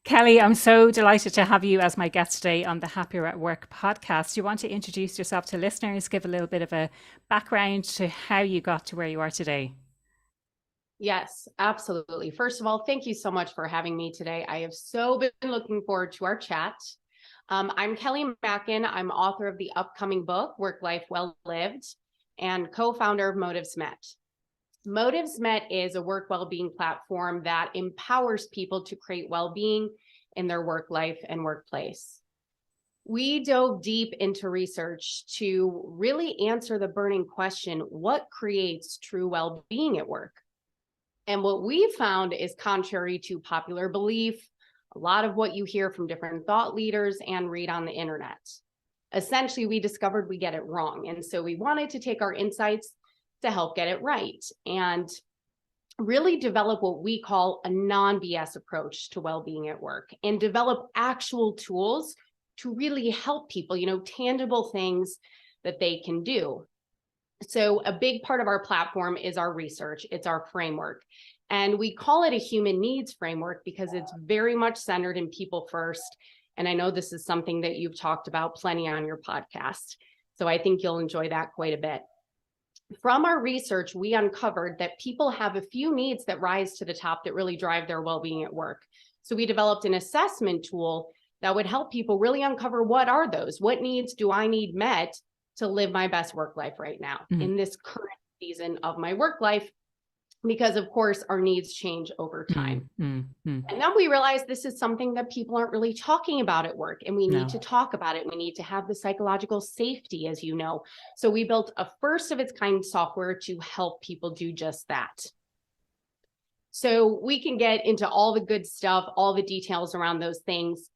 Kelly, I'm so delighted to have you as my guest today on the Happier at Work podcast. Do you want to introduce yourself to listeners, give a little bit of a background to how you got to where you are today? Yes, absolutely. First of all, thank you so much for having me today. I have so been looking forward to our chat. I'm Kelly Mackin. I'm author of the upcoming book, Work Life Well Lived, and co-founder of Motives Met. Motives Met is a work well-being platform that empowers people to create well-being in their work life and workplace. We dove deep into research to really answer the burning question, what creates true well-being at work? And what we found is contrary to popular belief, a lot of what you hear from different thought leaders and read on the internet. Essentially, we discovered we get it wrong. And so we wanted to take our insights to help get it right and really develop what we call a non-BS approach to well-being at work and develop actual tools to really help people, tangible things that they can do. So a big part of our platform is our research. It's our framework. And we call it a human needs framework because it's very much centered in people first. And I know this is something that you've talked about plenty on your podcast. So I think you'll enjoy that quite a bit. From our research, we uncovered that people have a few needs that rise to the top that really drive their well-being at work. So we developed an assessment tool that would help people really uncover what are those? What needs do I need met to live my best work life right now in this current season of my work life, because of course our needs change over time. And then we realized this is something that people aren't really talking about at work, and we need to talk about it. We need to have the psychological safety, as you know. So we built a first of its kind software to help people do just that. So we can get into all the good stuff, all the details around those things.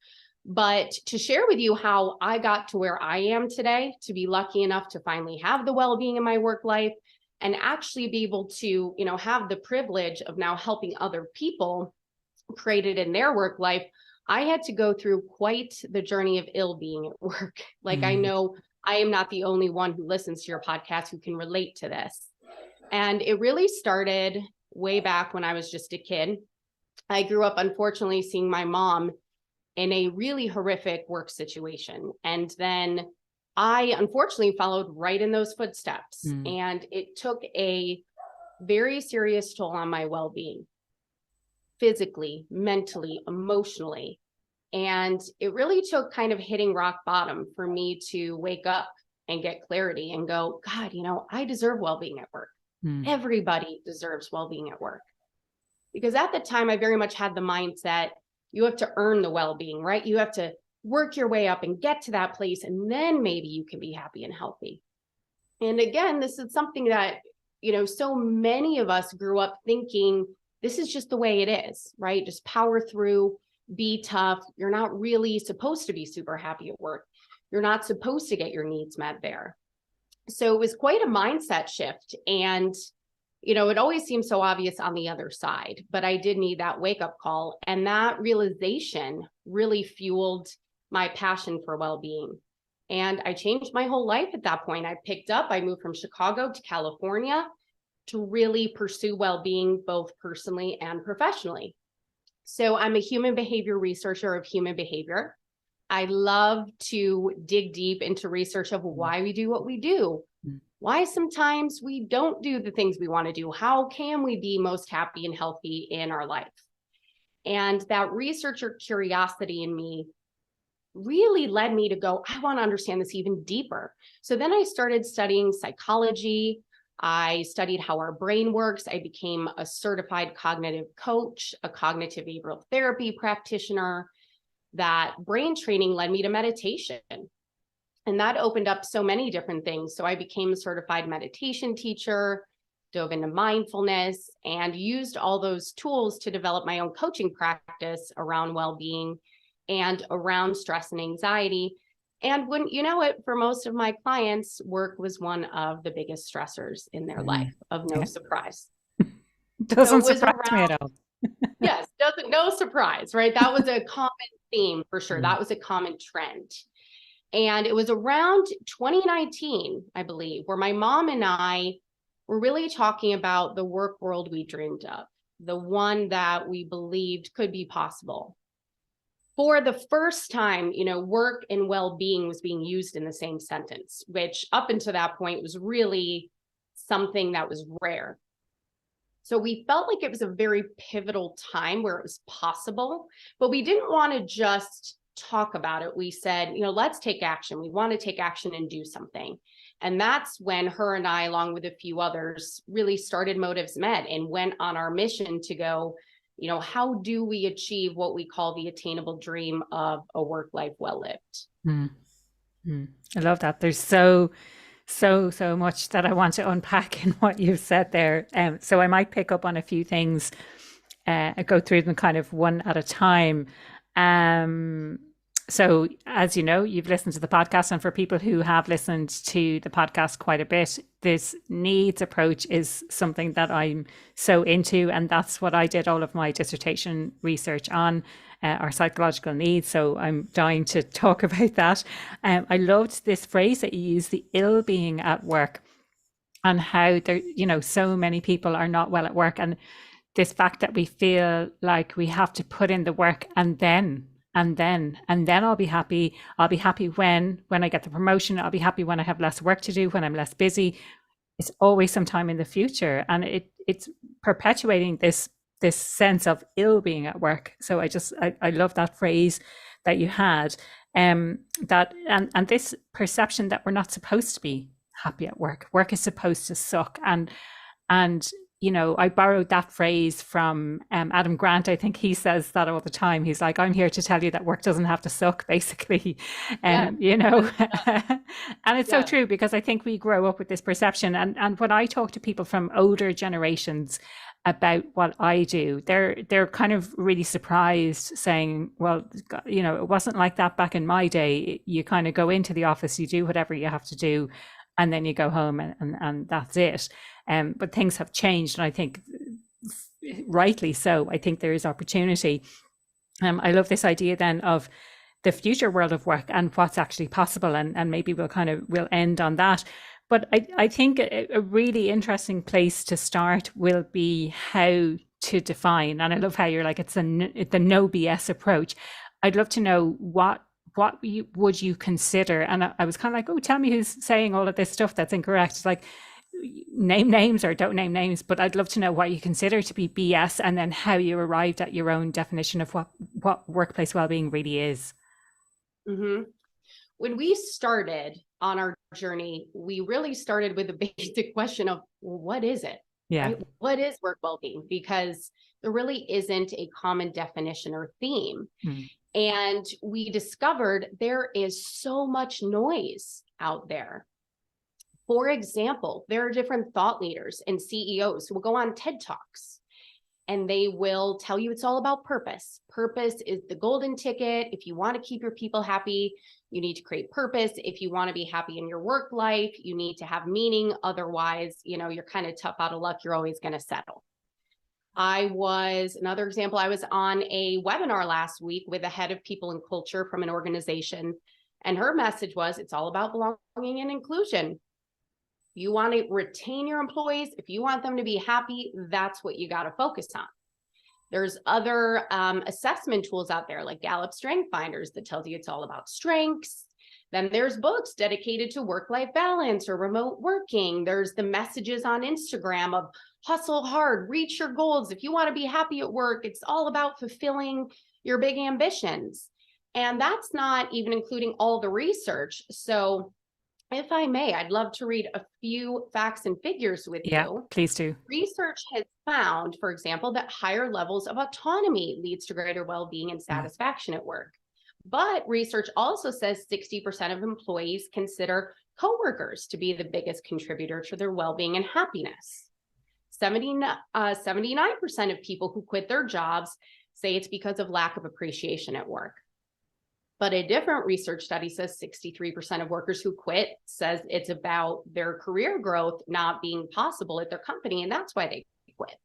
But to share with you how I got to where I am today, to be lucky enough to finally have the well-being in my work life and actually be able to, have the privilege of now helping other people create it in their work life, I had to go through quite the journey of ill-being at work. I know I am not the only one who listens to your podcast who can relate to this. And it really started way back when I was just a kid. I grew up, unfortunately, seeing my mom in a really horrific work situation. And then I unfortunately followed right in those footsteps. And it took a very serious toll on my well-being, physically, mentally, emotionally. And it really took kind of hitting rock bottom for me to wake up and get clarity and go, God, I deserve well-being at work. Everybody deserves well-being at work. Because at the time, I very much had the mindset, you have to earn the well-being, right? You have to work your way up and get to that place, and then maybe you can be happy and healthy. And again, this is something that, so many of us grew up thinking this is just the way it is, right? Just power through, be tough. You're not really supposed to be super happy at work. You're not supposed to get your needs met there. So it was quite a mindset shift. And it always seems so obvious on the other side, but I did need that wake-up call. And that realization really fueled my passion for well-being. And I changed my whole life at that point. I moved from Chicago to California to really pursue well-being, both personally and professionally. So I'm a human behavior researcher of human behavior. I love to dig deep into research of why we do what we do. Why sometimes we don't do the things we want to do. How can we be most happy and healthy in our life? And that researcher curiosity in me really led me to go, I want to understand this even deeper. So then I started studying psychology. I studied how our brain works. I became a certified cognitive coach, a cognitive behavioral therapy practitioner. That brain training led me to meditation. And that opened up so many different things. So I became a certified meditation teacher, dove into mindfulness, and used all those tools to develop my own coaching practice around well-being and around stress and anxiety. And when you know it, for most of my clients, work was one of the biggest stressors in their life, of no surprise. Doesn't surprise me at all. Yes, no surprise, right? That was a common theme for sure. That was a common trend. And it was around 2019, I believe, where my mom and I were really talking about the work world we dreamed of, the one that we believed could be possible. for the first time, work and well-being was being used in the same sentence, which up until that point was really something that was rare. So we felt like it was a very pivotal time where it was possible, but we didn't want to just talk about it. We said, let's take action. We want to take action and do something. And that's when her and I, along with a few others, really started Motives Med and went on our mission to go, how do we achieve what we call the attainable dream of a work life well lived? I love that. There's so much that I want to unpack in what you've said there. So I might pick up on a few things, go through them kind of one at a time. So as you know, you've listened to the podcast, and for people who have listened to the podcast quite a bit, this needs approach is something that I'm so into, and that's what I did all of my dissertation research on, our psychological needs. So I'm dying to talk about that. I loved this phrase that you use, the ill being at work, and how there, so many people are not well at work, and this fact that we feel like we have to put in the work and then I'll be happy. I'll be happy when I get the promotion. I'll be happy when I have less work to do, when I'm less busy. It's always sometime in the future, and it's perpetuating this sense of ill being at work. So I love that phrase that you had, that and this perception that we're not supposed to be happy at work. Work is supposed to suck, and I borrowed that phrase from Adam Grant. I think he says that all the time. He's like, I'm here to tell you that work doesn't have to suck, basically. And it's so true, because I think we grow up with this perception. And when I talk to people from older generations about what I do, they're kind of really surprised, saying, well, it wasn't like that back in my day. You kind of go into the office, you do whatever you have to do, and then you go home and that's it. But things have changed, and I think rightly so. I think there is opportunity. I love this idea then of the future world of work and what's actually possible, and maybe we'll end on that. But I think a really interesting place to start will be how to define. And I love how you're like, it's the no BS approach. I'd love to know what would you consider? And I was kind of like, oh, tell me who's saying all of this stuff that's incorrect. It's like, name names or don't name names, but I'd love to know what you consider to be BS, and then how you arrived at your own definition of what workplace well-being really is. Mm-hmm. When we started on our journey, we really started with the basic question of, well, what is it? Yeah. Right? What is work well-being? Because there really isn't a common definition or theme. And we discovered there is so much noise out there. For example, there are different thought leaders and CEOs who will go on TED Talks, and they will tell you it's all about purpose. Purpose is the golden ticket. If you want to keep your people happy, you need to create purpose. If you want to be happy in your work life, you need to have meaning. Otherwise, you're kind of tough out of luck. You're always going to settle. Another example, I was on a webinar last week with the head of people and culture from an organization, and her message was, it's all about belonging and inclusion. You want to retain your employees. If you want them to be happy, that's what you got to focus on. There's other assessment tools out there like Gallup Strength Finders that tells you it's all about strengths. Then there's books dedicated to work-life balance or remote working. There's the messages on Instagram of hustle hard, reach your goals. If you want to be happy at work, it's all about fulfilling your big ambitions. And that's not even including all the research. So if I may, I'd love to read a few facts and figures with you. Yeah, please do. Research has found, for example, that higher levels of autonomy leads to greater well-being and satisfaction at work. But research also says 60% of employees consider coworkers to be the biggest contributor to their well-being and happiness. 79% of people who quit their jobs say it's because of lack of appreciation at work. But a different research study says 63% of workers who quit says it's about their career growth not being possible at their company, and that's why they quit.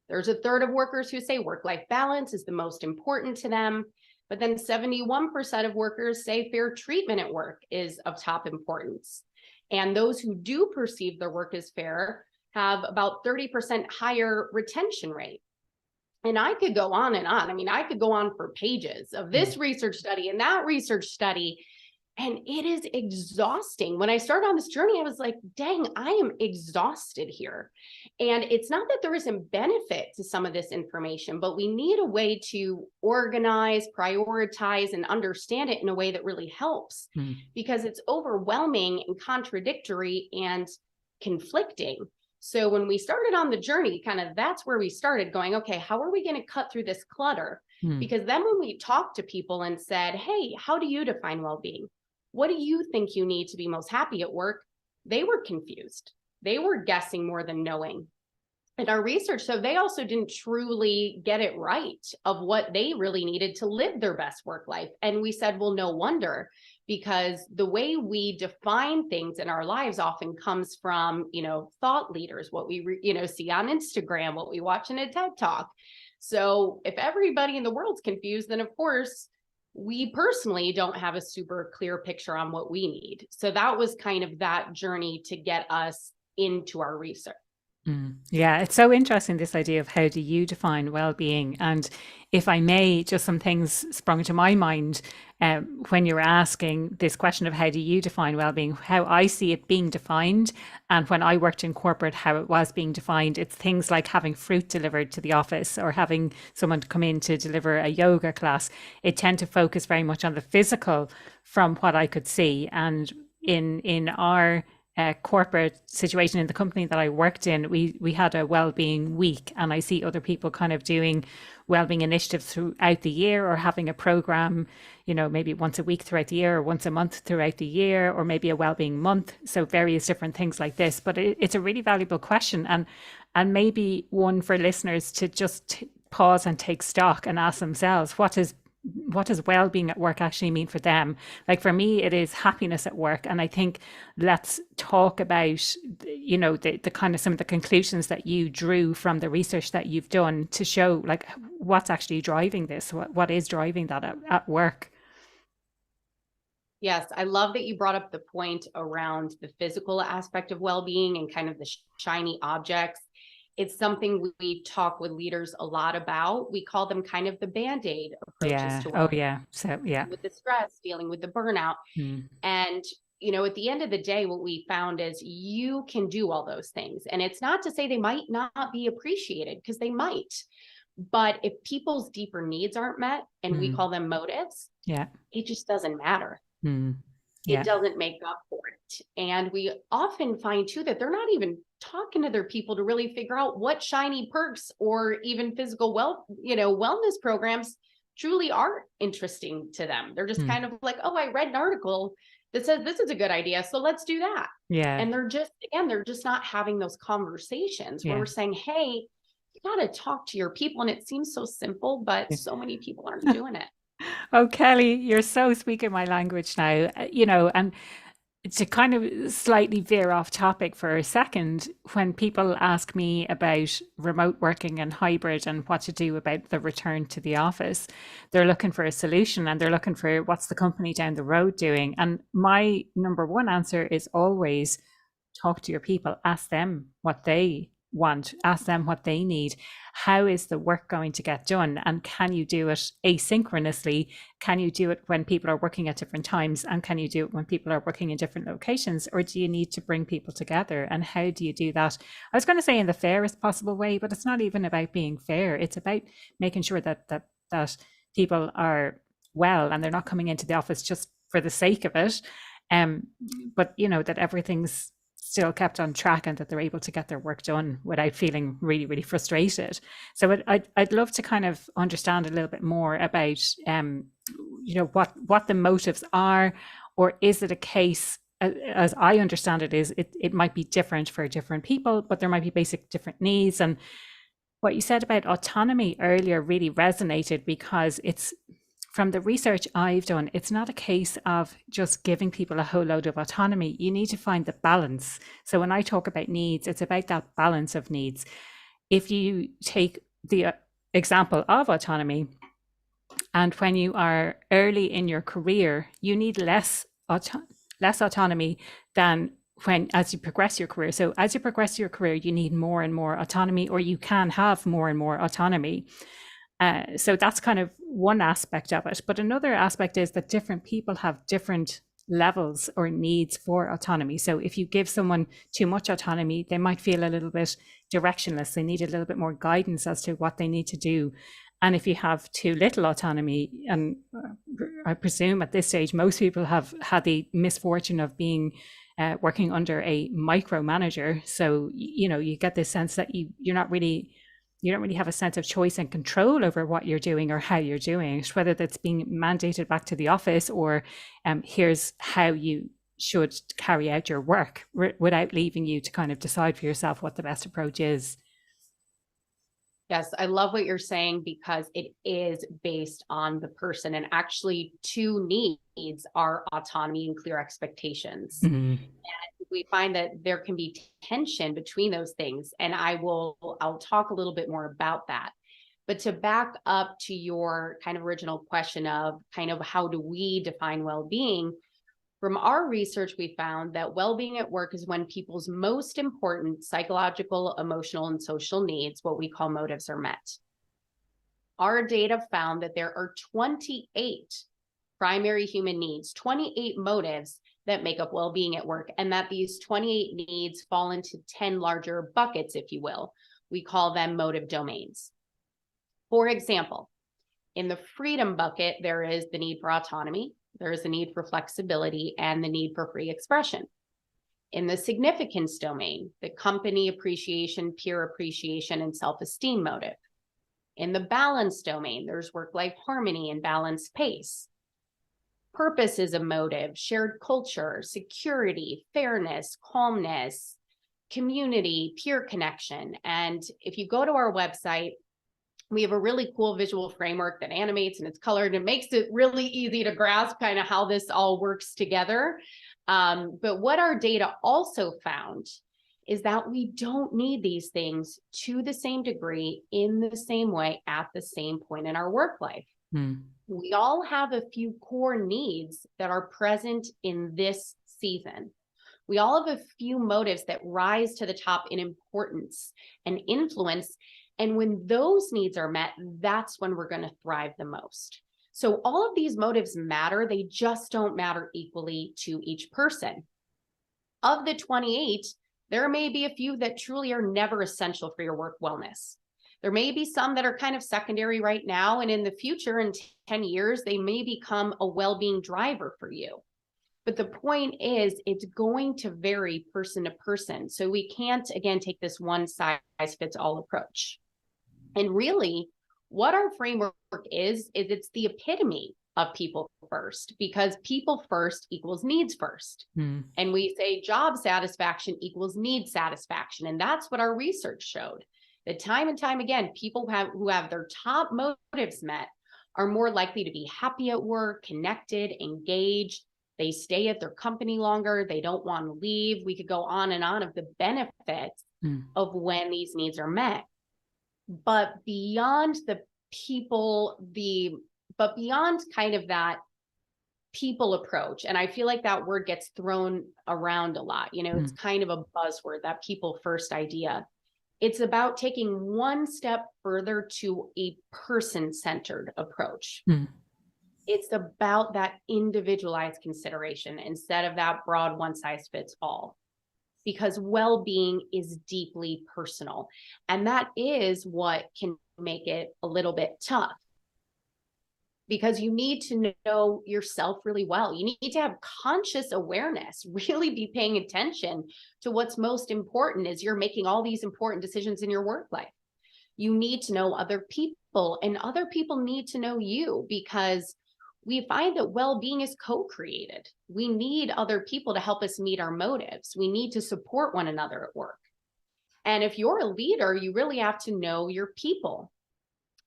There's a third of workers who say work-life balance is the most important to them, but then 71% of workers say fair treatment at work is of top importance. And those who do perceive their work as fair have about 30% higher retention rate. And I could go on and on. I mean, I could go on for pages of this research study and that research study. And it is exhausting. When I started on this journey, I was like, dang, I am exhausted here. And it's not that there isn't benefit to some of this information, but we need a way to organize, prioritize, and understand it in a way that really helps, because it's overwhelming and contradictory and conflicting. So when we started on the journey, kind of that's where we started going, okay, how are we going to cut through this clutter? Because then when we talked to people and said, hey, how do you define well-being? What do you think you need to be most happy at work? They were confused. They were guessing more than knowing. And our research, so they also didn't truly get it right of what they really needed to live their best work life. And we said, well, no wonder, because the way we define things in our lives often comes from, thought leaders, what we, see on Instagram, what we watch in a TED Talk. So if everybody in the world's confused, then of course, we personally don't have a super clear picture on what we need. So that was kind of that journey to get us into our research. Yeah, it's so interesting, this idea of how do you define well-being. And if I may, just some things sprung to my mind when you're asking this question of how do you define well-being, how I see it being defined. And when I worked in corporate, how it was being defined, it's things like having fruit delivered to the office or having someone come in to deliver a yoga class. It tend to focus very much on the physical from what I could see. And in our corporate situation in the company that I worked in, we had a well-being week, and I see other people kind of doing well-being initiatives throughout the year, or having a program, maybe once a week throughout the year, or once a month throughout the year, or maybe a well-being month. So various different things like this. But it's a really valuable question, and maybe one for listeners to just pause and take stock and ask themselves, what does well-being at work actually mean for them? Like for me, it is happiness at work. And I think let's talk about, the kind of some of the conclusions that you drew from the research that you've done to show like what's actually driving this, what is driving that at work. Yes, I love that you brought up the point around the physical aspect of well-being and kind of the shiny objects. It's something we talk with leaders a lot about. We call them kind of the Band-Aid approaches to well. Oh, yeah. So, yeah. With the stress, dealing with the burnout. And, at the end of the day, what we found is you can do all those things. And it's not to say they might not be appreciated, because they might. But if people's deeper needs aren't met, and we call them motives, it just doesn't matter. It doesn't make up for it. And we often find too that they're not even talking to their people to really figure out what shiny perks or even physical wellness programs truly are interesting to them. They're just kind of like, oh, I read an article that says this is a good idea, so let's do that. And they're just not having those conversations where we're saying, hey, you got to talk to your people. And it seems so simple, but so many people aren't doing it. Oh, Kelly, you're so speaking my language now, and to kind of slightly veer off topic for a second, when people ask me about remote working and hybrid and what to do about the return to the office, they're looking for a solution, and they're looking for what's the company down the road doing. And my number one answer is always talk to your people, ask them what they want, ask them what they need. How is the work going to get done? And can you do it asynchronously? Can you do it when people are working at different times? And can you do it when people are working in different locations? Or do you need to bring people together? And how do you do that? I was going to say in the fairest possible way, but it's not even about being fair. It's about making sure that people are well, and they're not coming into the office just for the sake of it. But that everything's still kept on track, and that they're able to get their work done without feeling really, really frustrated. So I'd love to kind of understand a little bit more about, what the motives are, or is it a case, as I understand it, is it might be different for different people, but there might be basic different needs. And what you said about autonomy earlier really resonated, because it's, from the research I've done, it's not a case of just giving people a whole load of autonomy. You need to find the balance. So when I talk about needs, it's about that balance of needs. If you take the example of autonomy, and when you are early in your career, you need less autonomy than as you progress your career. So as you progress your career, you need more and more autonomy, or you can have more and more autonomy. So that's kind of one aspect of it. But another aspect is that different people have different levels or needs for autonomy. So if you give someone too much autonomy, they might feel a little bit directionless. They need a little bit more guidance as to what they need to do. And if you have too little autonomy, and I presume at this stage, most people have had the misfortune of being working under a micromanager. So, you get this sense that you don't really have a sense of choice and control over what you're doing or how you're doing it, whether that's being mandated back to the office, or here's how you should carry out your work, without leaving you to kind of decide for yourself what the best approach is. Yes, I love what you're saying, because it is based on the person. And actually, two needs are autonomy and clear expectations. Mm-hmm. And we find that there can be tension between those things. And I'll talk a little bit more about that. But to back up to your kind of original question of kind of how do we define well-being, from our research, we found that well-being at work is when people's most important psychological, emotional, and social needs, what we call motives, are met. Our data found that there are 28 primary human needs, 28 motives that make up well-being at work, and that these 28 needs fall into 10 larger buckets, if you will. We call them motive domains. For example, in the freedom bucket, there is the need for autonomy, there is a need for flexibility, and the need for free expression. In the significance domain, the company appreciation, peer appreciation, and self-esteem motive. In the balance domain, there's work-life harmony and balanced pace. Purpose is a motive, shared culture, security, fairness, calmness, community, peer connection. And if you go to our website, we have a really cool visual framework that animates and it's colored and makes it really easy to grasp kind of how this all works together. But what our data also found is that we don't need these things to the same degree, in the same way, at the same point in our work life. We all have a few core needs that are present in this season. We all have a few motives that rise to the top in importance and influence. And when those needs are met, that's when we're going to thrive the most. So all of these motives matter. They just don't matter equally to each person. Of the 28, there may be a few that truly are never essential for your work wellness. There may be some that are kind of secondary right now, and in the future, in 10 years, they may become a well-being driver for you. But the point is, it's going to vary person to person. So we can't, again, take this one size fits all approach. And really, what our framework is it's the epitome of people first, because people first equals needs first. And we say job satisfaction equals need satisfaction. And that's what our research showed. That time and time again, people who have their top motives met are more likely to be happy at work, connected, engaged. They stay at their company longer. They don't want to leave. We could go on and on of the benefits of when these needs are met. But beyond the people, but beyond kind of that people approach, and I feel like that word gets thrown around a lot, it's kind of a buzzword, that people first idea. It's about taking one step further to a person-centered approach. It's about that individualized consideration instead of that broad one size fits all. Because well-being is deeply personal. And that is what can make it a little bit tough. Because you need to know yourself really well. You need to have conscious awareness, really be paying attention to what's most important as you're making all these important decisions in your work life. You need to know other people, and other people need to know you, because we find that well-being is co-created. We need other people to help us meet our motives. We need to support one another at work. And if you're a leader, you really have to know your people.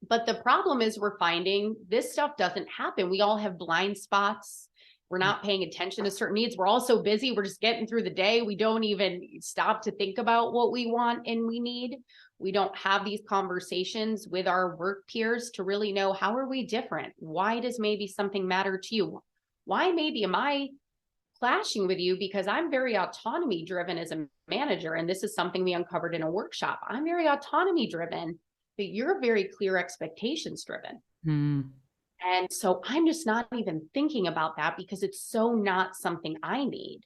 But the problem is, we're finding this stuff doesn't happen. We all have blind spots. We're not paying attention to certain needs. We're all so busy. We're just getting through the day. We don't even stop to think about what we want and we need. We don't have these conversations with our work peers to really know, how are we different? Why does maybe something matter to you? Why maybe am I clashing with you because I'm very autonomy driven as a manager. And this is something we uncovered in a workshop. I'm very autonomy driven, but you're very clear expectations driven. Mm. And so I'm just not even thinking about that because it's so not something I need.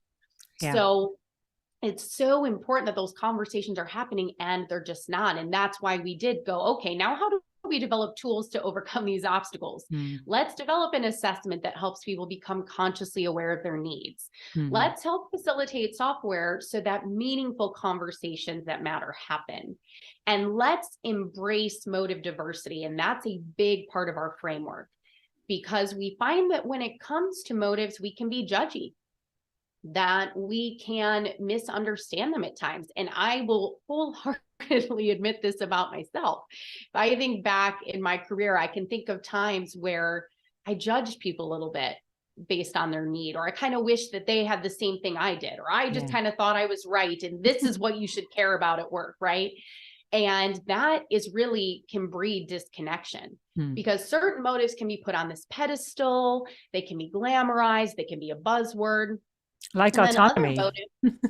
Yeah. So it's so important that those conversations are happening, and they're just not. And that's why we did go, okay, now how do we develop tools to overcome these obstacles? Mm. Let's develop an assessment that helps people become consciously aware of their needs. Let's help facilitate software so that meaningful conversations that matter happen. And let's embrace motive diversity. And that's a big part of our framework, because we find that when it comes to motives, we can be judgy, that we can misunderstand them at times. And I will wholeheartedly admit this about myself. If I think back in my career, I can think of times where I judged people a little bit based on their need, or I kind of wish that they had the same thing I did, or I just kind of thought I was right. And this is what you should care about at work, right? And that is really can breed disconnection, because certain motives can be put on this pedestal, they can be glamorized, they can be a buzzword. Like and autonomy. Then other motives,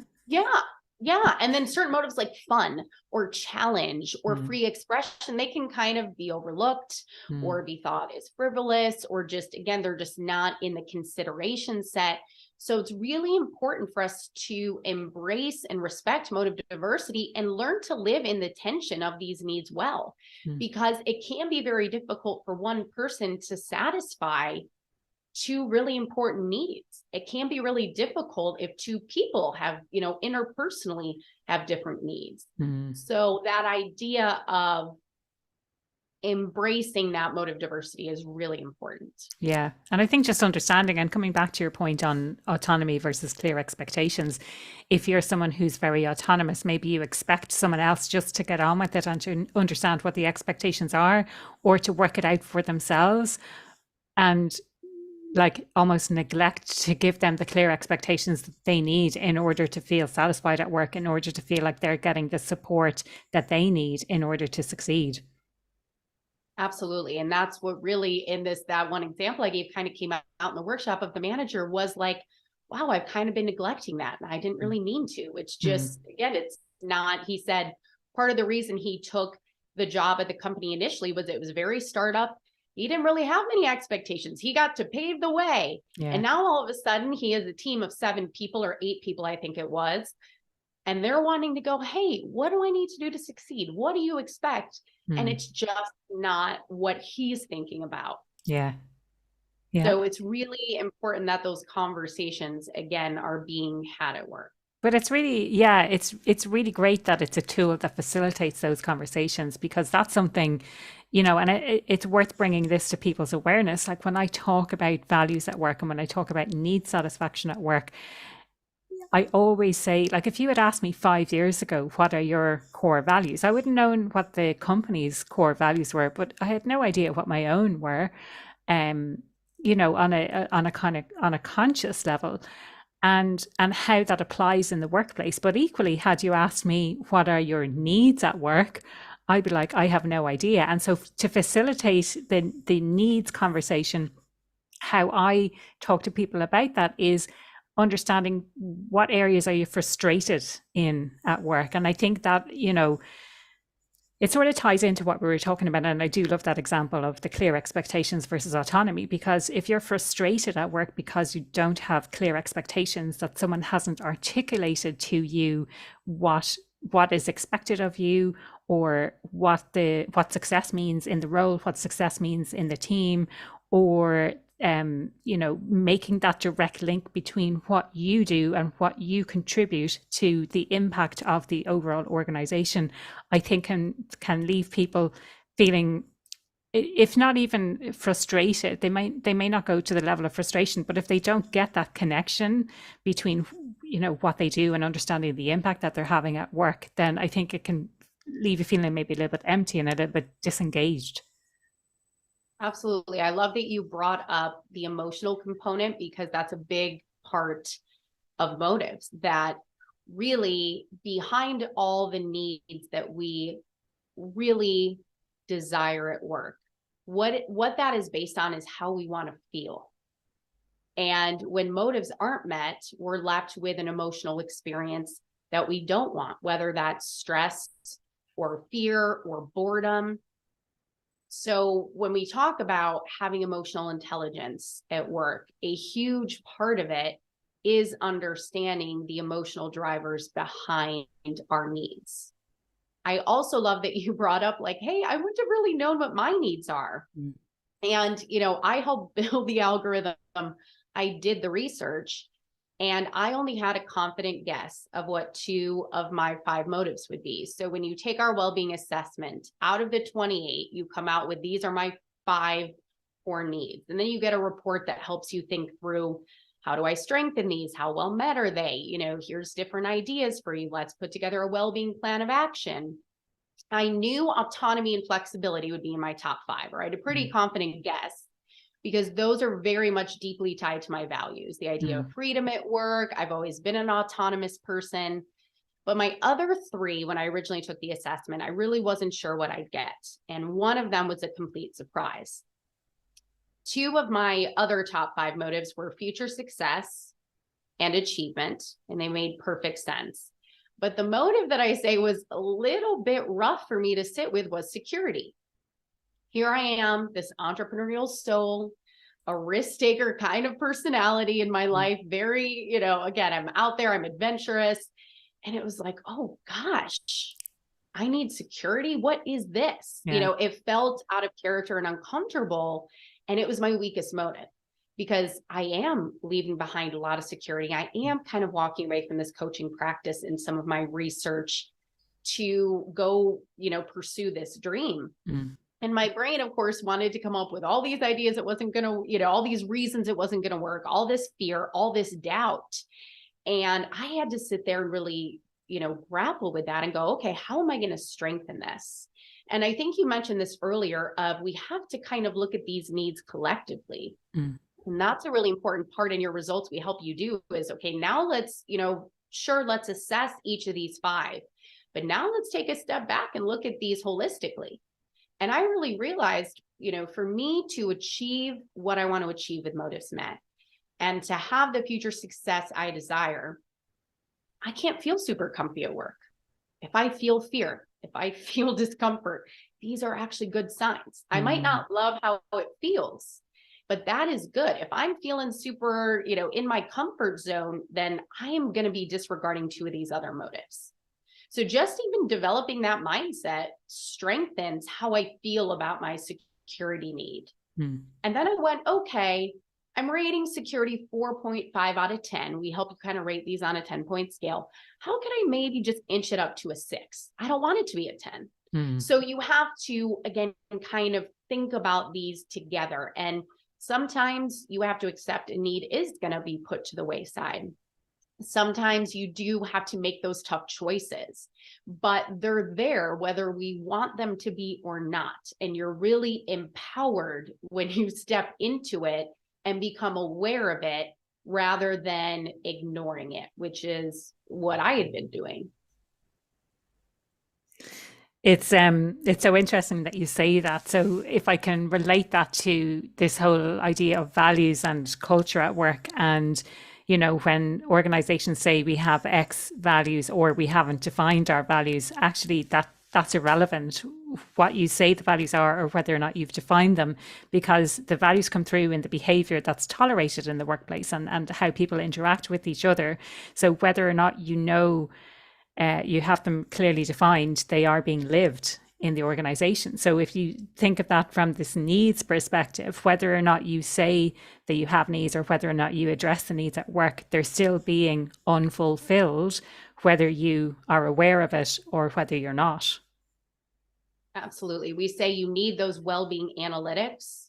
yeah. And then certain motives like fun or challenge or free expression, they can kind of be overlooked or be thought as frivolous, or just, again, they're just not in the consideration set. So it's really important for us to embrace and respect motive diversity and learn to live in the tension of these needs well, because it can be very difficult for one person to satisfy two really important needs. It can be really difficult if two people have, interpersonally have different needs. So that idea of embracing that motive diversity is really important. Yeah. And I think just understanding, and coming back to your point on autonomy versus clear expectations, if you're someone who's very autonomous, maybe you expect someone else just to get on with it and to understand what the expectations are, or to work it out for themselves, and like almost neglect to give them the clear expectations that they need in order to feel satisfied at work, in order to feel like they're getting the support that they need in order to succeed. Absolutely. And that's what really, in that one example I gave, kind of came out in the workshop of the manager, was like, wow, I've kind of been neglecting that. And I didn't really mean to. It's just, again, it's not, he said, part of the reason he took the job at the company initially was it was very startup. He didn't really have many expectations. He got to pave the way. Yeah. And now all of a sudden he has a team of 7 people or 8 people, I think it was. And they're wanting to go, hey, what do I need to do to succeed? What do you expect? And it's just not what he's thinking about. Yeah. Yeah. So it's really important that those conversations, again, are being had at work. But it's really, yeah, it's really great that it's a tool that facilitates those conversations, because that's something, and it's worth bringing this to people's awareness. Like when I talk about values at work and when I talk about need satisfaction at work, I always say, like, if you had asked me 5 years ago, what are your core values? I wouldn't have known what the company's core values were, but I had no idea what my own were, on a conscious level, and how that applies in the workplace. But equally, had you asked me, what are your needs at work? I'd be like, I have no idea. And so to facilitate the needs conversation, how I talk to people about that is understanding what areas are you frustrated in at work. And I think that, it sort of ties into what we were talking about. And I do love that example of the clear expectations versus autonomy, because if you're frustrated at work because you don't have clear expectations, that someone hasn't articulated to you what is expected of you, or what success means in the role, what success means in the team, or making that direct link between what you do and what you contribute to the impact of the overall organization, I think can leave people feeling, if not even frustrated, they may not go to the level of frustration, but if they don't get that connection between, what they do and understanding the impact that they're having at work, then I think it can leave you feeling maybe a little bit empty and a little bit disengaged. Absolutely. I love that you brought up the emotional component, because that's a big part of motives, that really behind all the needs that we really desire at work, what that is based on is how we want to feel. And when motives aren't met, we're left with an emotional experience that we don't want, whether that's stress or fear or boredom. So when we talk about having emotional intelligence at work, a huge part of it is understanding the emotional drivers behind our needs. I also love that you brought up like, hey, I wouldn't have really known what my needs are. Mm. And, I helped build the algorithm. I did the research, and I only had a confident guess of what 2 of my 5 motives would be. So when you take our well-being assessment, out of the 28, you come out with, these are my 5 core needs. And then you get a report that helps you think through, how do I strengthen these? How well met are they? Here's different ideas for you. Let's put together a well-being plan of action. I knew autonomy and flexibility would be in my top 5, or I had a pretty confident guess, because those are very much deeply tied to my values. The idea of freedom at work. I've always been an autonomous person. But my other 3, when I originally took the assessment, I really wasn't sure what I'd get. And one of them was a complete surprise. 2 of my other top 5 motives were future success and achievement, and they made perfect sense. But the motive that I say was a little bit rough for me to sit with was security. Here I am, this entrepreneurial soul, a risk taker kind of personality in my life. Very, again, I'm out there, I'm adventurous. And it was like, oh gosh, I need security. What is this? Yeah. It felt out of character and uncomfortable. And it was my weakest motive, because I am leaving behind a lot of security. I am kind of walking away from this coaching practice and some of my research to go, pursue this dream. And my brain, of course, wanted to come up with all these ideas. It wasn't going to, all these reasons it wasn't going to work, all this fear, all this doubt. And I had to sit there and really, grapple with that and go, okay, how am I going to strengthen this? And I think you mentioned this earlier of, we have to kind of look at these needs collectively. And that's a really important part in your results we help you do is, okay, now let's, sure, let's assess each of these 5, but now let's take a step back and look at these holistically. And I really realized, for me to achieve what I want to achieve with motives met, and to have the future success I desire, I can't feel super comfy at work. If I feel fear, if I feel discomfort, these are actually good signs. I might not love how it feels, but that is good. If I'm feeling super, in my comfort zone, then I am going to be disregarding 2 of these other motives. So just even developing that mindset strengthens how I feel about my security need. And then I went, okay, I'm rating security 4.5 out of 10. We help you kind of rate these on a 10-point scale. How can I maybe just inch it up to a 6? I don't want it to be a 10. So you have to, again, kind of think about these together. And sometimes you have to accept a need is going to be put to the wayside. Sometimes you do have to make those tough choices, but they're there whether we want them to be or not. And you're really empowered when you step into it and become aware of it rather than ignoring it, which is what I had been doing. It's so interesting that you say that. So if I can relate that to this whole idea of values and culture at work, and when organizations say we have X values or we haven't defined our values, actually that's irrelevant what you say the values are or whether or not you've defined them, because the values come through in the behavior that's tolerated in the workplace and how people interact with each other. So whether or not you have them clearly defined, they are being lived in the organization. So if you think of that from this needs perspective, whether or not you say that you have needs or whether or not you address the needs at work, they're still being unfulfilled, whether you are aware of it or whether you're not. Absolutely. We say you need those well-being analytics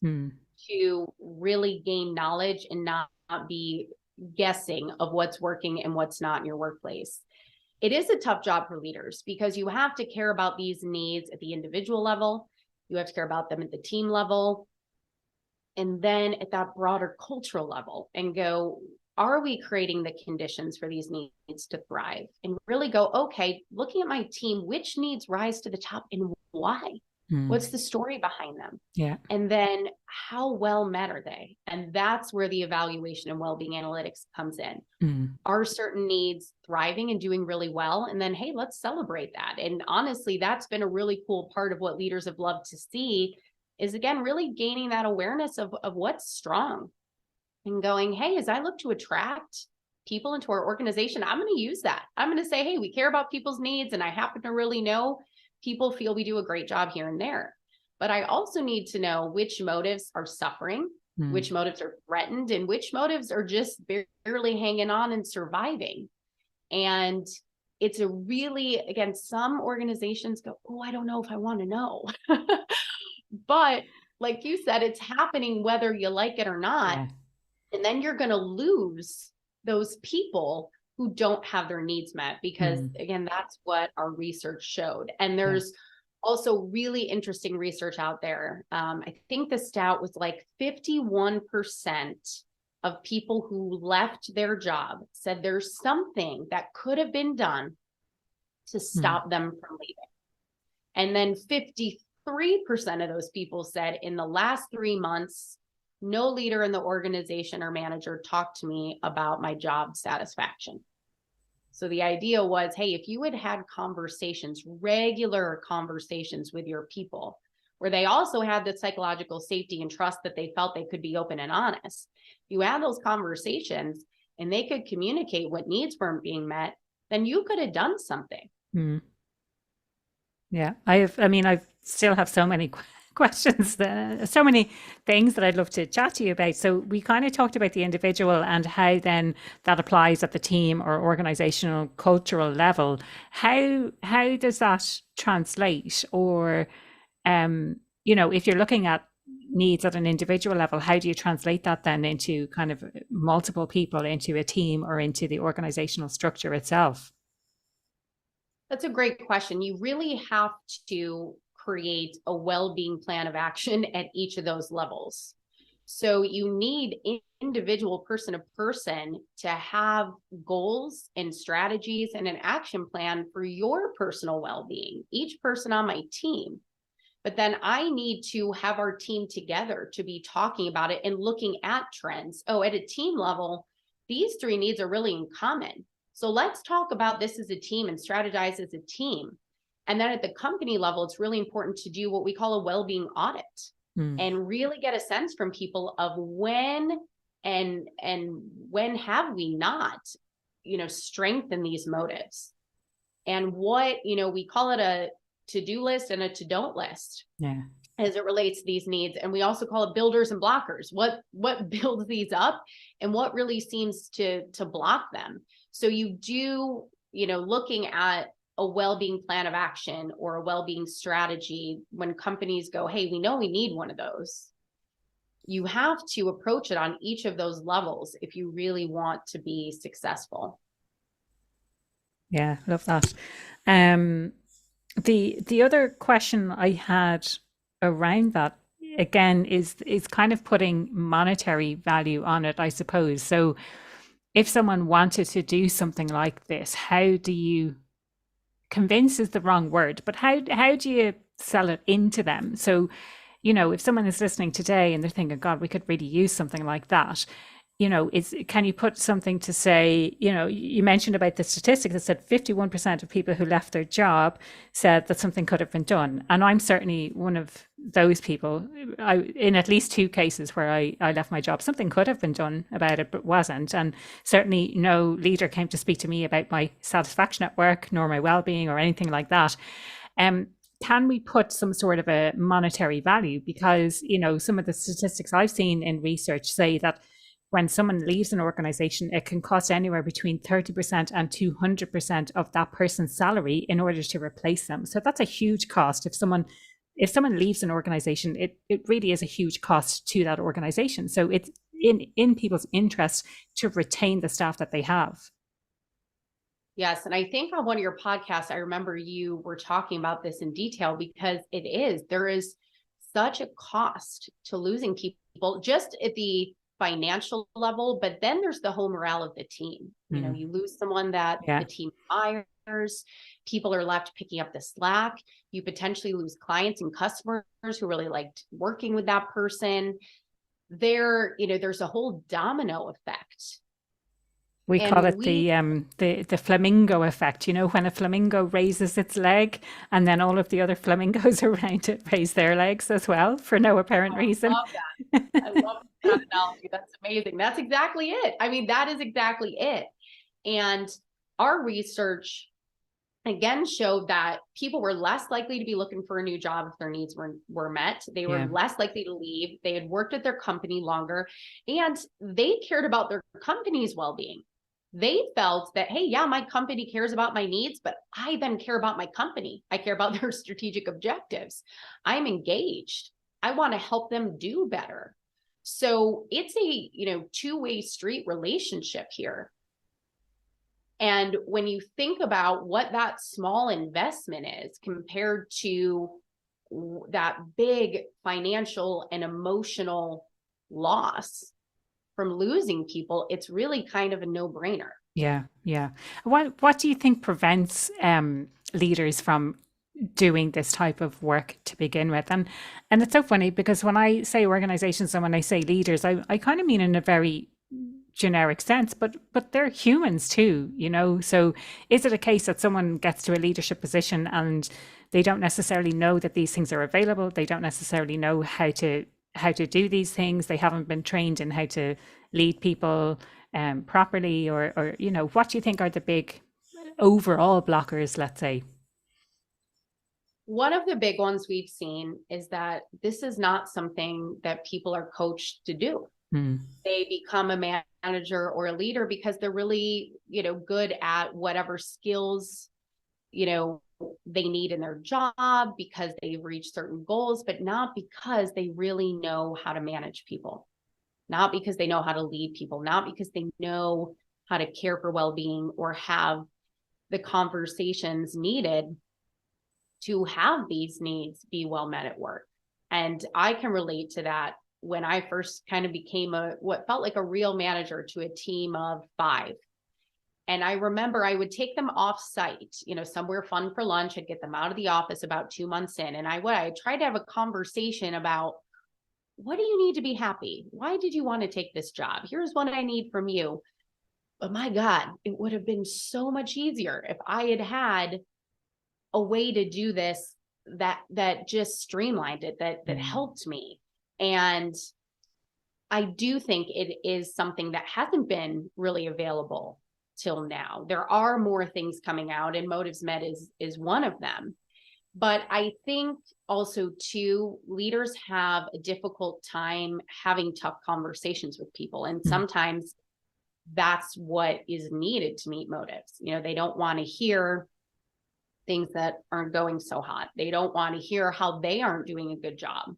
to really gain knowledge and not be guessing of what's working and what's not in your workplace. It is a tough job for leaders because you have to care about these needs at the individual level. You have to care about them at the team level. And then at that broader cultural level and go, are we creating the conditions for these needs to thrive? And really go, okay, looking at my team, which needs rise to the top and why? Mm. What's the story behind them? Yeah. And then how well met are they? And that's where the evaluation and well-being analytics comes in. Mm. Are certain needs thriving and doing really well? And then, hey, let's celebrate that. And honestly, that's been a really cool part of what leaders have loved to see is, again, really gaining that awareness of what's strong and going, hey, as I look to attract people into our organization, I'm going to use that. I'm going to say, hey, we care about people's needs. And I happen to really know people feel we do a great job here and there. But I also need to know which motives are suffering, which motives are threatened, and which motives are just barely hanging on and surviving. And it's a really, again, some organizations go, oh, I don't know if I want to know. But like you said, it's happening whether you like it or not. Yeah. And then you're going to lose those people who don't have their needs met, because again, that's what our research showed. And there's also really interesting research out there. I think the stat was like 51% of people who left their job said there's something that could have been done to stop them from leaving. And then 53% of those people said in the last 3 months, no leader in the organization or manager talked to me about my job satisfaction. So the idea was, hey, if you had conversations, regular conversations with your people, where they also had the psychological safety and trust that they felt they could be open and honest, you had those conversations and they could communicate what needs weren't being met, then you could have done something. Yeah, I still have so many questions, so many things that I'd love to chat to you about. So we kind of talked about the individual and how then that applies at the team or organizational cultural level. How does that translate? Or, if you're looking at needs at an individual level, how do you translate that then into kind of multiple people, into a team, or into the organizational structure itself? That's a great question. You really have to create a well-being plan of action at each of those levels. So you need individual person to person to have goals and strategies and an action plan for your personal well-being, each person on my team. But then I need to have our team together to be talking about it and looking at trends. Oh, at a team level, these 3 needs are really in common. So let's talk about this as a team and strategize as a team. And then at the company level, it's really important to do what we call a well-being audit and really get a sense from people of when and when have we not, strengthened these motives, and what, we call it a to-do list and a to-don't list as it relates to these needs. And we also call it builders and blockers. What builds these up and what really seems to block them. So you do, looking at a well-being plan of action or a well-being strategy, when companies go, hey, we know we need one of those, you have to approach it on each of those levels if you really want to be successful. Yeah, love that. The other question I had around that, again, is kind of putting monetary value on it, I suppose. So if someone wanted to do something like this, how do you convince is the wrong word, but how do you sell it into them? So, if someone is listening today and they're thinking, God, we could really use something like that, can you put something to say, you mentioned about the statistic that said 51% of people who left their job said that something could have been done. And I'm certainly one of those people. In at least 2 cases where I left my job, something could have been done about it, but wasn't. And certainly no leader came to speak to me about my satisfaction at work, nor my well-being or anything like that. Can we put some sort of a monetary value? Because, some of the statistics I've seen in research say that when someone leaves an organization, it can cost anywhere between 30% and 200% of that person's salary in order to replace them. So that's a huge cost. If someone leaves an organization, it really is a huge cost to that organization. So it's in people's interest to retain the staff that they have. Yes. And I think on one of your podcasts, I remember you were talking about this in detail, because there is such a cost to losing people just at the financial level, but then there's the whole morale of the team. You know, you lose someone that the team hires, people are left picking up the slack. You potentially lose clients and customers who really liked working with that person. There's a whole domino effect. We call it the flamingo effect. You know, when a flamingo raises its leg and then all of the other flamingos around it raise their legs as well for no apparent reason. I love that. I love that analogy. That's amazing. That's exactly it. I mean, that is exactly it. And our research again showed that people were less likely to be looking for a new job if their needs were met. They were less likely to leave. They had worked at their company longer, and they cared about their company's well-being. They felt that, hey, yeah, my company cares about my needs, but I then care about my company. I care about their strategic objectives. I'm engaged. I want to help them do better. So it's a, two-way street relationship here. And when you think about what that small investment is compared to that big financial and emotional loss from losing people, it's really kind of a no-brainer. Yeah. What do you think prevents leaders from doing this type of work to begin with? And it's so funny because when I say organizations and when I say leaders, I kind of mean in a very generic sense, but they're humans too, so is it a case that someone gets to a leadership position and they don't necessarily know that these things are available, they don't necessarily know how to do these things, they haven't been trained in how to lead people properly, or what do you think are the big overall blockers, let's say? One of the big ones we've seen is that this is not something that people are coached to do. They become a manager or a leader because they're really, good at whatever skills, they need in their job, because they've reached certain goals, but not because they really know how to manage people, not because they know how to lead people, not because they know how to care for well-being or have the conversations needed to have these needs be well met at work. And I can relate to that when I first kind of became what felt like a real manager to a team of 5. And I remember I would take them off site, somewhere fun for lunch. I'd get them out of the office about 2 months in. And I tried to have a conversation about, what do you need to be happy? Why did you want to take this job? Here's what I need from you. But my God, it would have been so much easier if I had had a way to do this that just streamlined it, that helped me. And I do think it is something that hasn't been really available till now. There are more things coming out, and Motives Med is one of them. But I think also too, leaders have a difficult time having tough conversations with people. And sometimes that's what is needed to meet motives. They don't want to hear things that aren't going so hot. They don't want to hear how they aren't doing a good job.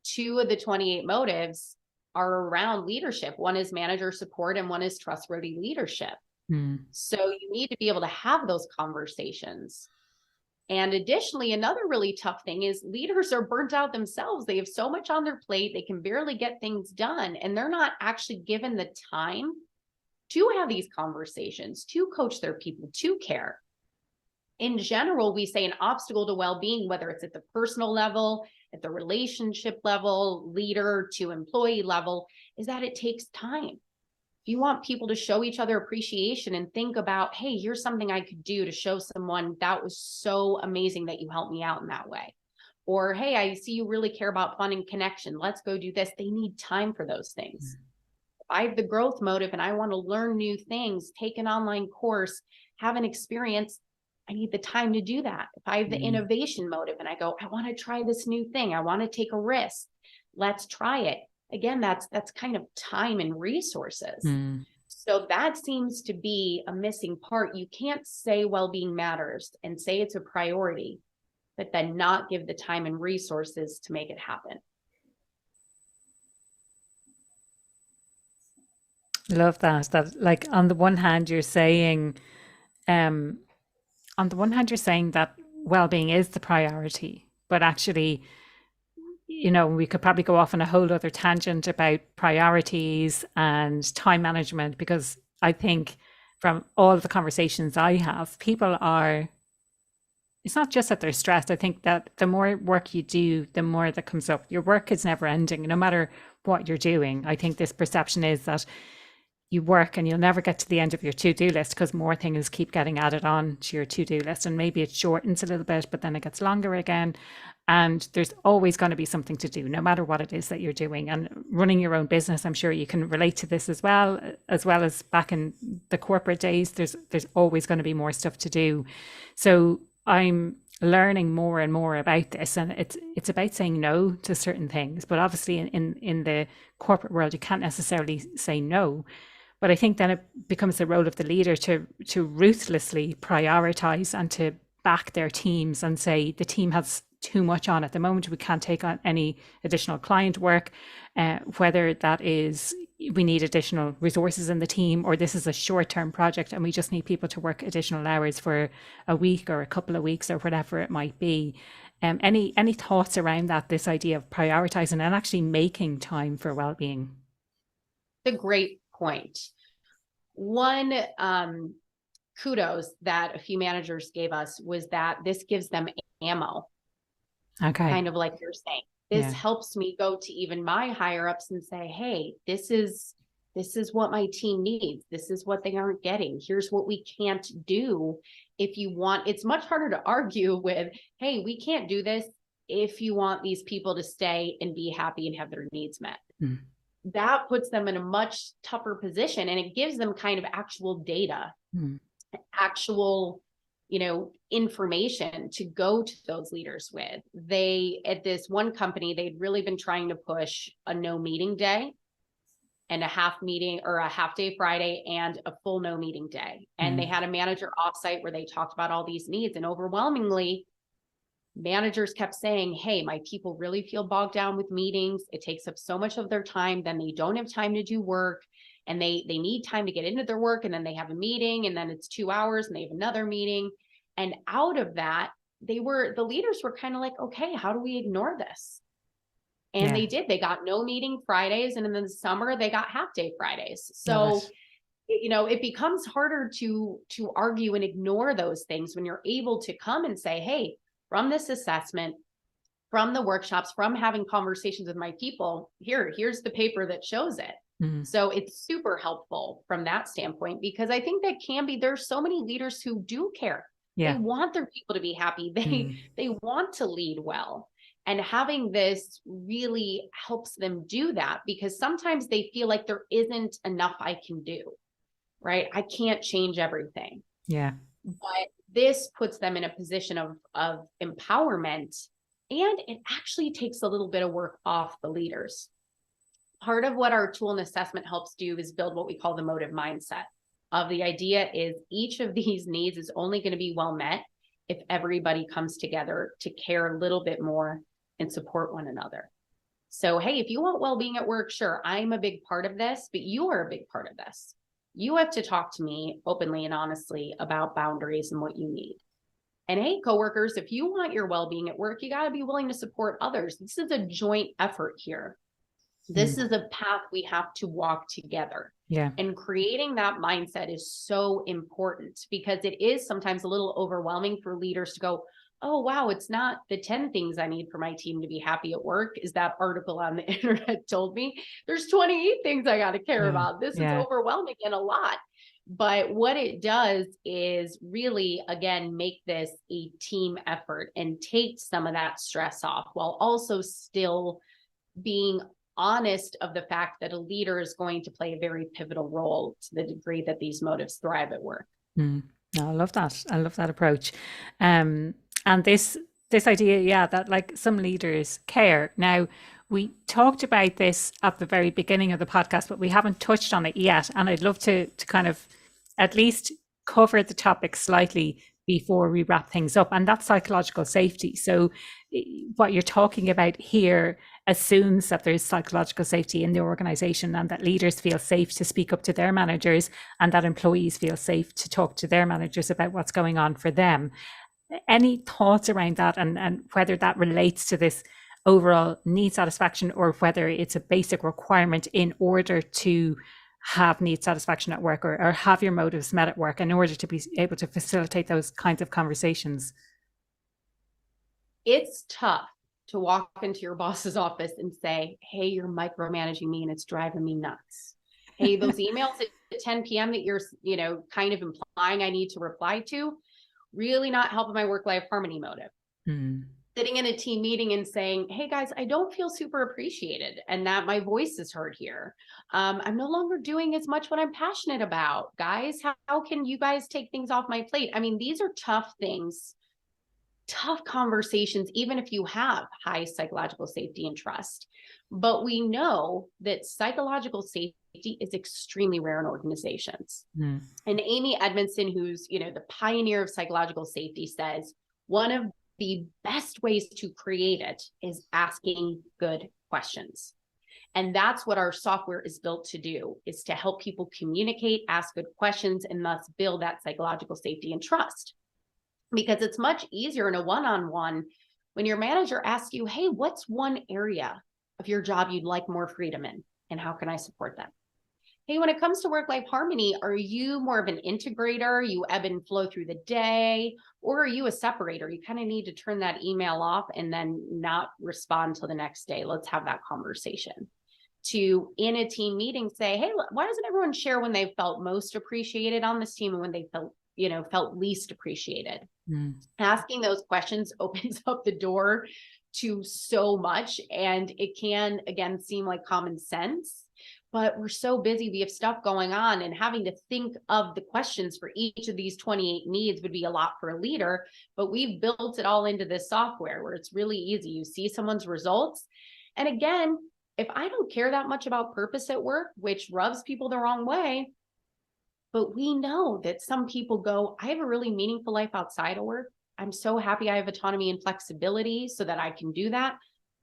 2 of the 28 motives are around leadership. One is manager support and one is trustworthy leadership. So you need to be able to have those conversations. And additionally, another really tough thing is leaders are burnt out themselves. They have so much on their plate. They can barely get things done, and they're not actually given the time to have these conversations, to coach their people, to care. In general, we say an obstacle to well-being, whether it's at the personal level, at the relationship level, leader to employee level, is that it takes time. If you want people to show each other appreciation and think about, hey, here's something I could do to show someone that was so amazing that you helped me out in that way. Or, hey, I see you really care about fun and connection. Let's go do this. They need time for those things. If I have the growth motive and I want to learn new things, take an online course, have an experience, I need the time to do that. If I have the innovation motive and I go, I want to try this new thing, I want to take a risk, let's try it. Again, that's kind of time and resources. So that seems to be a missing part. You can't say well-being matters and say it's a priority, but then not give the time and resources to make it happen. Love that like on the one hand you're saying that well-being is the priority, but actually you know, we could probably go off on a whole other tangent about priorities and time management, because I think from all of the conversations I have, people are, it's not just that they're stressed. I think that the more work you do, the more that comes up. Your work is never ending, no matter what you're doing. I think this perception is that you work and you'll never get to the end of your to-do list because more things keep getting added on to your to-do list, and maybe it shortens a little bit, but then it gets longer again. And there's always going to be something to do, no matter what it is that you're doing. And running your own business, I'm sure you can relate to this as well as back in the corporate days. There's always going to be more stuff to do. So I'm learning more and more about this, and it's about saying no to certain things. But obviously in the corporate world, you can't necessarily say no. But I think then it becomes the role of the leader to ruthlessly prioritize and to back their teams and say, the team has too much on at the moment. We can't take on any additional client work, whether that is we need additional resources in the team, or this is a short-term project and we just need people to work additional hours for a week or a couple of weeks or whatever it might be. Any thoughts around that, this idea of prioritizing and actually making time for well-being? A great point. One kudos that a few managers gave us was that this gives them ammo. Okay. Kind of like you're saying, this helps me go to even my higher ups and say, hey, this is what my team needs. This is what they aren't getting. Here's what we can't do. If you want, it's much harder to argue with, hey, we can't do this if you want these people to stay and be happy and have their needs met. Mm. That puts them in a much tougher position, and it gives them kind of actual data, actual, information to go to those leaders with. They, at this one company, they'd really been trying to push a no meeting day and a half meeting, or a half day Friday and a full no meeting day. And they had a manager offsite where they talked about all these needs, and overwhelmingly managers kept saying, hey, my people really feel bogged down with meetings. It takes up so much of their time. Then they don't have time to do work, and they need time to get into their work. And then they have a meeting, and then it's 2 hours and they have another meeting. And out of that, the leaders were kind of like, okay, how do we ignore this? And they did. They got no meeting Fridays. And in the summer, they got half day Fridays. So, it becomes harder to argue and ignore those things when you're able to come and say, hey, from this assessment, from the workshops, from having conversations with my people, here's the paper that shows it. So it's super helpful from that standpoint, because I think that there's so many leaders who do care. They want their people to be happy. They want to lead well. And having this really helps them do that, because sometimes they feel like there isn't enough I can do, right? I can't change everything. Yeah. But this puts them in a position of empowerment, and it actually takes a little bit of work off the leaders. Part of what our tool and assessment helps do is build what we call the motive mindset. Of the idea is each of these needs is only going to be well met if everybody comes together to care a little bit more and support one another. So, hey, if you want well-being at work, sure, I'm a big part of this, but you are a big part of this. You have to talk to me openly and honestly about boundaries and what you need. And hey, coworkers, if you want your well-being at work, you got to be willing to support others. This is a joint effort here. This is a path we have to walk together. Yeah. And creating that mindset is so important, because it is sometimes a little overwhelming for leaders to go, oh, wow, it's not the 10 things I need for my team to be happy at work, is that article on the internet told me. There's 28 things I got to care about. This is overwhelming and a lot. But what it does is really, again, make this a team effort and take some of that stress off, while also still being honest of the fact that a leader is going to play a very pivotal role to the degree that these motives thrive at work. No, I love that. I love that approach. And this idea, that like some leaders care. Now, we talked about this at the very beginning of the podcast, but we haven't touched on it yet. And I'd love to kind of at least cover the topic slightly before we wrap things up, and that's psychological safety. So what you're talking about here assumes that there's psychological safety in the organization, and that leaders feel safe to speak up to their managers, and that employees feel safe to talk to their managers about what's going on for them. Any thoughts around that, and whether that relates to this overall need satisfaction, or whether it's a basic requirement in order to have need satisfaction at work, or have your motives met at work in order to be able to facilitate those kinds of conversations? It's tough to walk into your boss's office and say, hey, you're micromanaging me and it's driving me nuts. Hey, those emails at 10 p.m. that you're, kind of implying I need to reply to, really not helping my work-life harmony motive. Sitting in a team meeting and saying, hey guys, I don't feel super appreciated and that my voice is heard here. I'm no longer doing as much what I'm passionate about. Guys, how can you guys take things off my plate? I mean, these are tough things, tough conversations, even if you have high psychological safety and trust. But we know that psychological safety is extremely rare in organizations. And Amy Edmondson, who's, the pioneer of psychological safety, says one of the best ways to create it is asking good questions. And that's what our software is built to do, is to help people communicate, ask good questions, and thus build that psychological safety and trust. Because it's much easier in a one-on-one when your manager asks you, hey, what's one area of your job you'd like more freedom in? And how can I support that? Hey, when it comes to work-life harmony, are you more of an integrator? You ebb and flow through the day? Or are you a separator? You kind of need to turn that email off and then not respond till the next day. Let's have that conversation. To, in a team meeting, say, hey, why doesn't everyone share when they felt most appreciated on this team and when they felt least appreciated? Asking those questions opens up the door to so much. And it can, again, seem like common sense, but we're so busy, we have stuff going on, and having to think of the questions for each of these 28 needs would be a lot for a leader. But we've built it all into this software where it's really easy. You see someone's results. And again, if I don't care that much about purpose at work, which rubs people the wrong way, but we know that some people go, I have a really meaningful life outside of work. I'm so happy I have autonomy and flexibility so that I can do that.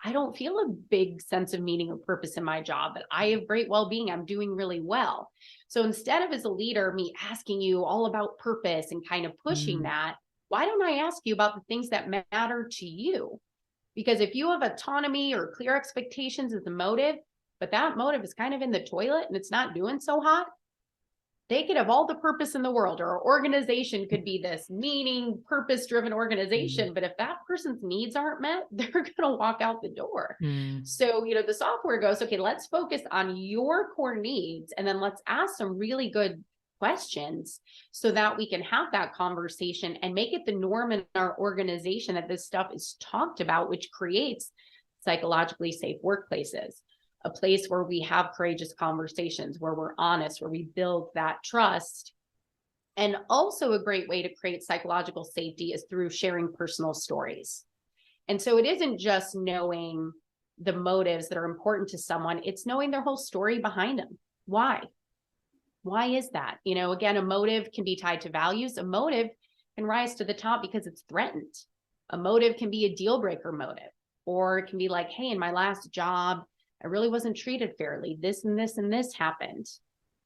I don't feel a big sense of meaning or purpose in my job, but I have great well-being. I'm doing really well. So instead of, as a leader, me asking you all about purpose and kind of pushing that, why don't I ask you about the things that matter to you? Because if you have autonomy or clear expectations as the motive, but that motive is kind of in the toilet and it's not doing so hot, they could have all the purpose in the world, or our organization could be this meaning, purpose-driven organization. But if that person's needs aren't met, they're going to walk out the door. So, the software goes, okay, let's focus on your core needs. And then let's ask some really good questions so that we can have that conversation and make it the norm in our organization that this stuff is talked about, which creates psychologically safe workplaces. A place where we have courageous conversations, where we're honest, where we build that trust. And also a great way to create psychological safety is through sharing personal stories. And so it isn't just knowing the motives that are important to someone, it's knowing their whole story behind them. Why? Why is that? Again, a motive can be tied to values. A motive can rise to the top because it's threatened. A motive can be a deal breaker motive, or it can be like, hey, in my last job, I really wasn't treated fairly. This and this and this happened.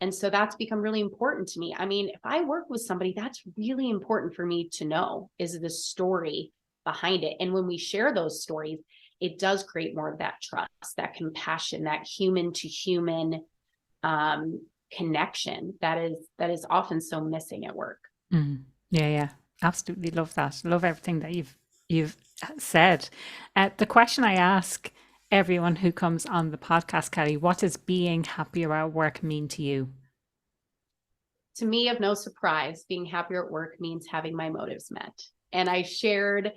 And so that's become really important to me. I mean, if I work with somebody, that's really important for me to know, is the story behind it. And when we share those stories, it does create more of that trust, that compassion, that human to human connection that is often so missing at work. Yeah. Absolutely love that. Love everything that you've said. The question I ask everyone who comes on the podcast, Kelly, what does being happier at work mean to you? To me, of no surprise, being happier at work means having my motives met. And I shared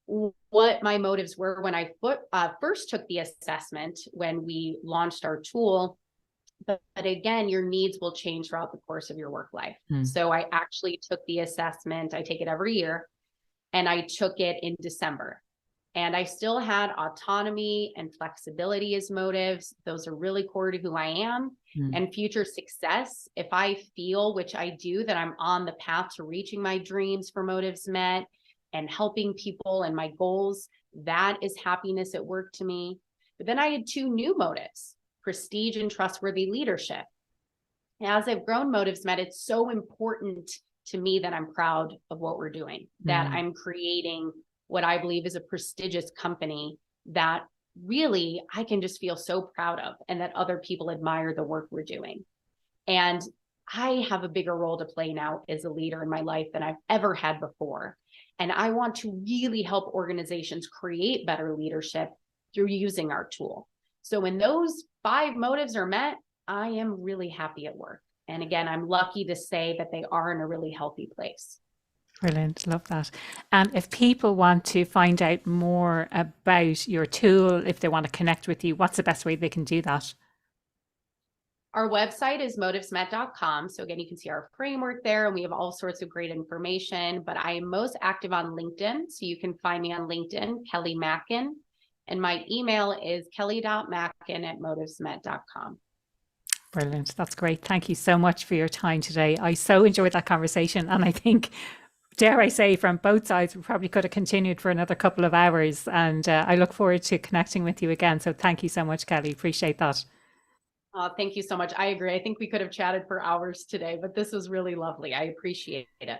what my motives were when I first took the assessment, when we launched our tool. But again, your needs will change throughout the course of your work life. So I actually took the assessment. I take it every year, and I took it in December. And I still had autonomy and flexibility as motives. Those are really core to who I am. And future success, if I feel, which I do, that I'm on the path to reaching my dreams for motives met and helping people and my goals, that is happiness at work to me. But then I had two new motives: prestige and trustworthy leadership. As I've grown motives met, it's so important to me that I'm proud of what we're doing, that I'm creating what I believe is a prestigious company that really I can just feel so proud of, and that other people admire the work we're doing. And I have a bigger role to play now as a leader in my life than I've ever had before. And I want to really help organizations create better leadership through using our tool. So when those 5 motives are met, I am really happy at work. And again, I'm lucky to say that they are in a really healthy place. Brilliant. Love that. And if people want to find out more about your tool, if they want to connect with you, what's the best way they can do that? Our website is motivesmet.com. So again, you can see our framework there, and we have all sorts of great information, but I am most active on LinkedIn. So you can find me on LinkedIn, Kelly Mackin, and my email is kelly.mackin@motivesmet.com. Brilliant. That's great. Thank you so much for your time today. I so enjoyed that conversation. And I think, dare I say, from both sides, we probably could have continued for another couple of hours. And I look forward to connecting with you again. So thank you so much, Kelly. Appreciate that. Thank you so much. I agree. I think we could have chatted for hours today, but this was really lovely. I appreciate it.